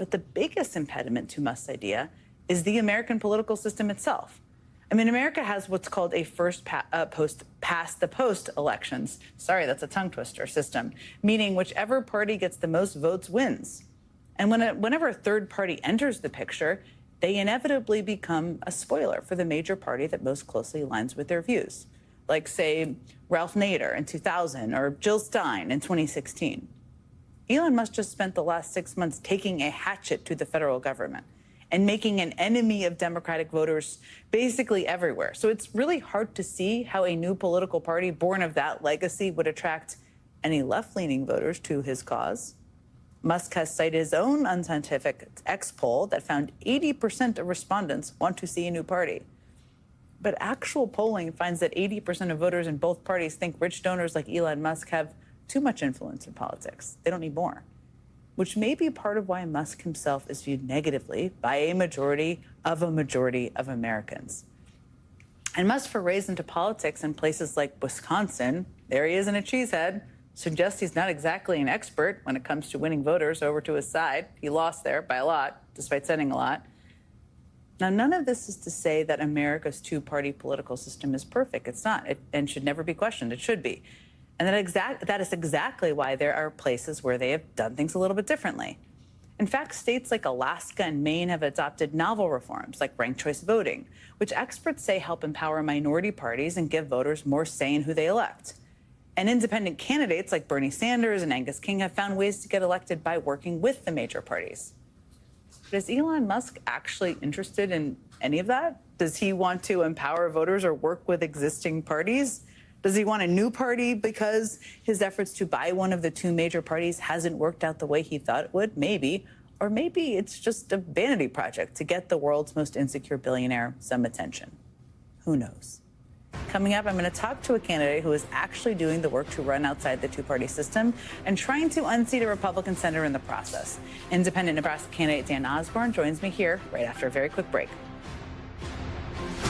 But the biggest impediment to Musk's idea is the American political system itself. I mean, America has what's called a past the post elections. Sorry, that's a tongue twister system, meaning whichever party gets the most votes wins. And whenever a third party enters the picture, they inevitably become a spoiler for the major party that most closely aligns with their views, like, say, Ralph Nader in 2000 or Jill Stein in 2016. Elon Musk just spent the last 6 months taking a hatchet to the federal government and making an enemy of Democratic voters basically everywhere. So it's really hard to see how a new political party born of that legacy would attract any left-leaning voters to his cause. Musk has cited his own unscientific X poll that found 80% of respondents want to see a new party. But actual polling finds that 80% of voters in both parties think rich donors like Elon Musk have too much influence in politics. They don't need more, which may be part of why Musk himself is viewed negatively by a majority of Americans. And Musk's forays into politics in places like Wisconsin, there he is in a cheesehead, suggests he's not exactly an expert when it comes to winning voters over to his side. He lost there by a lot, despite setting a lot. Now, none of this is to say that America's two-party political system is perfect. It's not, and should never be questioned. It should be. And that is exactly why there are places where they have done things a little bit differently. In fact, states like Alaska and Maine have adopted novel reforms like ranked choice voting, which experts say help empower minority parties and give voters more say in who they elect. And independent candidates like Bernie Sanders and Angus King have found ways to get elected by working with the major parties. But is Elon Musk actually interested in any of that? Does he want to empower voters or work with existing parties? Does he want a new party because his efforts to buy one of the two major parties hasn't worked out the way he thought it would? Maybe. Or maybe it's just a vanity project to get the world's most insecure billionaire some attention. Who knows? Coming up, I'm going to talk to a candidate who is actually doing the work to run outside the two-party system and trying to unseat a Republican senator in the process. Independent Nebraska candidate Dan Osborn joins me here right after a very quick break.